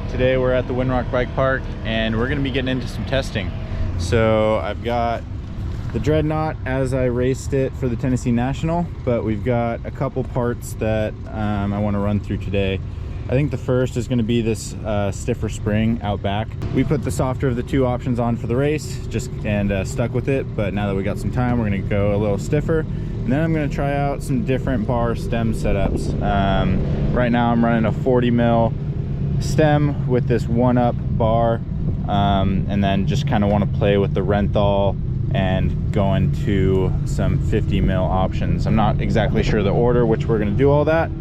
Today we're at the Windrock bike park and we're going to be getting into some testing. So I've got the Dreadnought as I raced it for the Tennessee National, but we've got a couple parts that I want to run through today. I think the first is going to be this stiffer spring out back. We put the softer of the two options on for the race and stuck with it, but now that we got some time, we're going to go a little stiffer. And then I'm going to try out some different bar stem setups. Right now I'm running a 40 mil stem with this 1-up bar, and then just kind of want to play with the Renthal and go into some 50 mil options. I'm not exactly sure the order which we're going to do all that,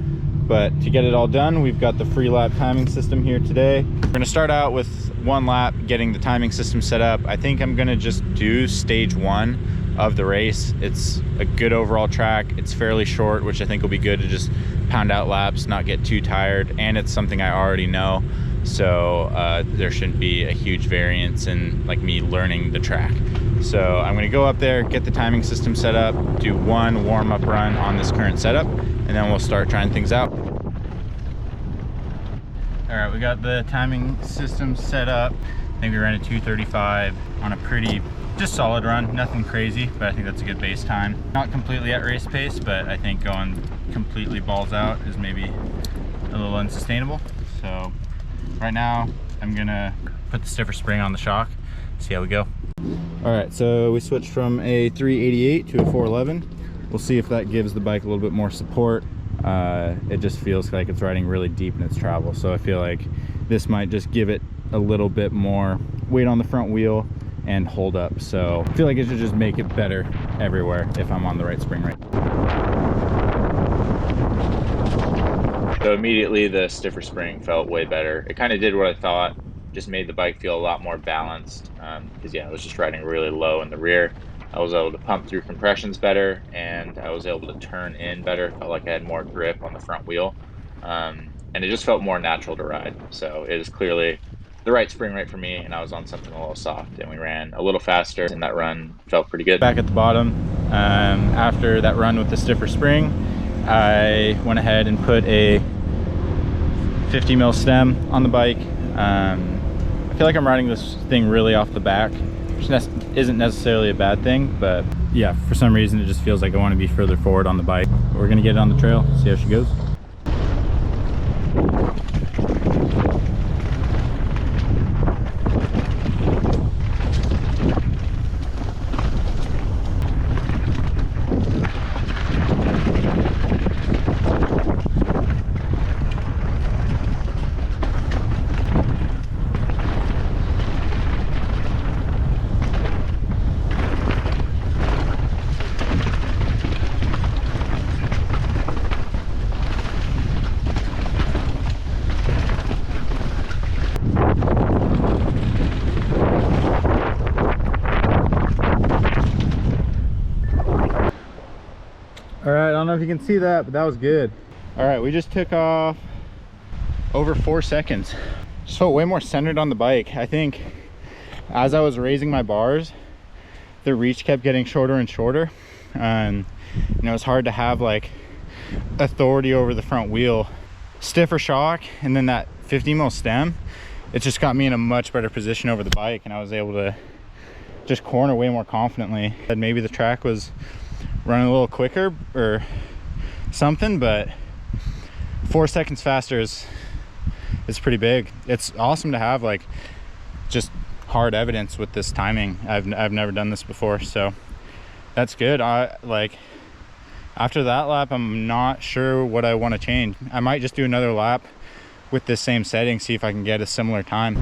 but to get it all done, we've got the free lap timing system here today. We're going to start out with 1 lap getting the timing system set up. I think I'm going to just do stage 1 of the race. It's a good overall track. It's fairly short, which I think will be good to just pound out laps, not get too tired, and it's something I already know, so there shouldn't be a huge variance in like me learning the track. So I'm going to go up there, get the timing system set up, do 1 warm-up run on this current setup, and then we'll start trying things out. All right, we got the timing system set up. I think we ran a 2:35 on a pretty just solid run, nothing crazy, but I think that's a good base time. Not completely at race pace, but I think going completely balls out is maybe a little unsustainable. So right now I'm gonna put the stiffer spring on the shock, see how we go. All right, so we switched from a 388 to a 411. We'll see if that gives the bike a little bit more support. It just feels like it's riding really deep in its travel, so I feel like this might just give it a little bit more weight on the front wheel and hold up. So I feel like it should just make it better everywhere if I'm on the right spring rate. So immediately the stiffer spring felt way better. It kind of did what I thought, just made the bike feel a lot more balanced, because yeah, I was just riding really low in the rear. I was able to pump through compressions better, and I was able to turn in better. Felt like I had more grip on the front wheel, and it just felt more natural to ride. So it is clearly the right spring rate for me, and I was on something a little soft, and we ran a little faster, and that run felt pretty good. Back at the bottom, after that run with the stiffer spring, I went ahead and put a 50 mil stem on the bike. I feel like I'm riding this thing really off the back, which isn't necessarily a bad thing, but yeah, for some reason it just feels like I want to be further forward on the bike. We're gonna get it on the trail, see how she goes. All right, I don't know if you can see that, but that was good. All right, we just took off over 4 seconds. Just felt way more centered on the bike. I think as I was raising my bars, the reach kept getting shorter and shorter. And you know, it's hard to have like authority over the front wheel. Stiffer shock and then that 50 mil stem, it just got me in a much better position over the bike, and I was able to just corner way more confidently. And maybe the track was running a little quicker or something, but 4 seconds faster is pretty big. It's awesome to have like just hard evidence with this timing. I've never done this before, so that's good. Like after that lap, I'm not sure what I want to change. I might just do another lap with this same setting, see if I can get a similar time.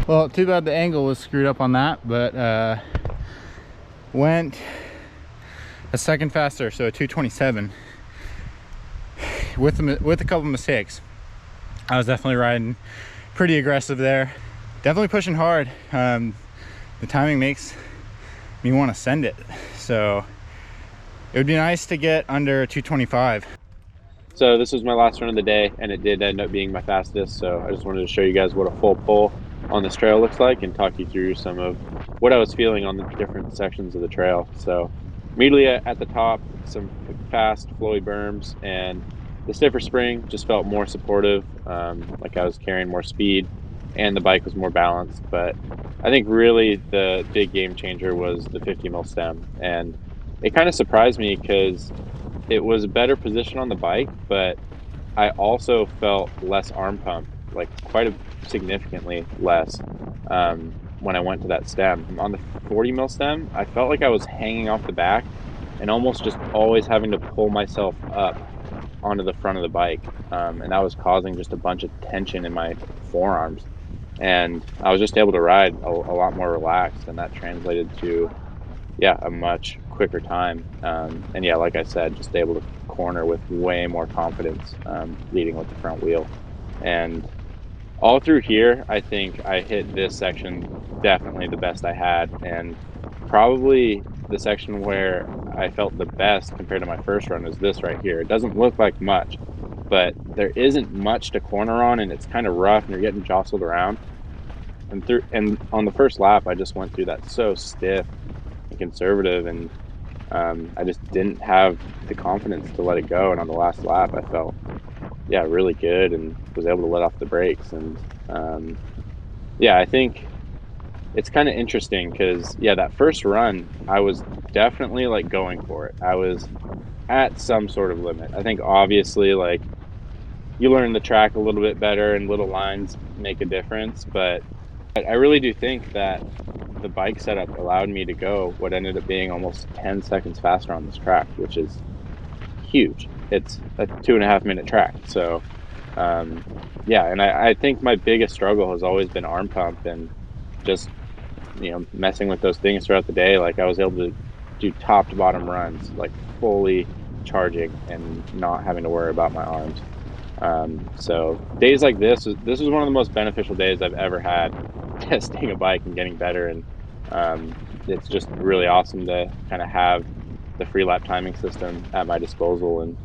Well, too bad the angle was screwed up on that, but went a second faster, so a 227 with a couple mistakes. I was definitely riding pretty aggressive there, definitely pushing hard. The timing makes me want to send it, so it would be nice to get under 225. So this was my last run of the day, and it did end up being my fastest. So I just wanted to show you guys what a full pull on this trail looks like and talk you through some of what I was feeling on the different sections of the trail. So immediately at the top, some fast flowy berms, and the stiffer spring just felt more supportive, like I was carrying more speed and the bike was more balanced. But I think really the big game changer was the 50 mil stem, and it kind of surprised me because it was a better position on the bike, but I also felt less arm pump, like quite significantly less, when I went to that stem. On the 40 mil stem, I felt like I was hanging off the back and almost just always having to pull myself up onto the front of the bike. And that was causing just a bunch of tension in my forearms. And I was just able to ride a lot more relaxed, and that translated to, yeah, a much quicker time. And yeah, like I said, just able to corner with way more confidence, leading with the front wheel. And all through here, I think I hit this section definitely the best I had, and probably the section where I felt the best compared to my first run is this right here. It doesn't look like much, but there isn't much to corner on, and it's kind of rough, and you're getting jostled around. And on the first lap, I just went through that so stiff and conservative, and I just didn't have the confidence to let it go. And on the last lap, I felt, yeah, really good and was able to let off the brakes. And yeah, I think it's kind of interesting because, yeah, that first run, I was definitely like going for it. I was at some sort of limit. I think obviously, like, you learn the track a little bit better and little lines make a difference. But I really do think that the bike setup allowed me to go what ended up being almost 10 seconds faster on this track, which is huge. It's a 2.5 minute track. So, yeah, and I think my biggest struggle has always been arm pump and just, messing with those things throughout the day. Like I was able to do top to bottom runs, like fully charging and not having to worry about my arms. So days like this was one of the most beneficial days I've ever had testing a bike and getting better. And it's just really awesome to kind of have the free lap timing system at my disposal and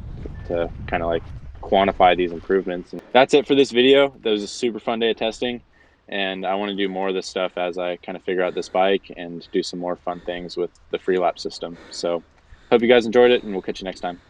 to kind of like quantify these improvements. And that's it for this video. That was a super fun day of testing, and I want to do more of this stuff as I kind of figure out this bike and do some more fun things with the free lap system. So hope you guys enjoyed it, and we'll catch you next time.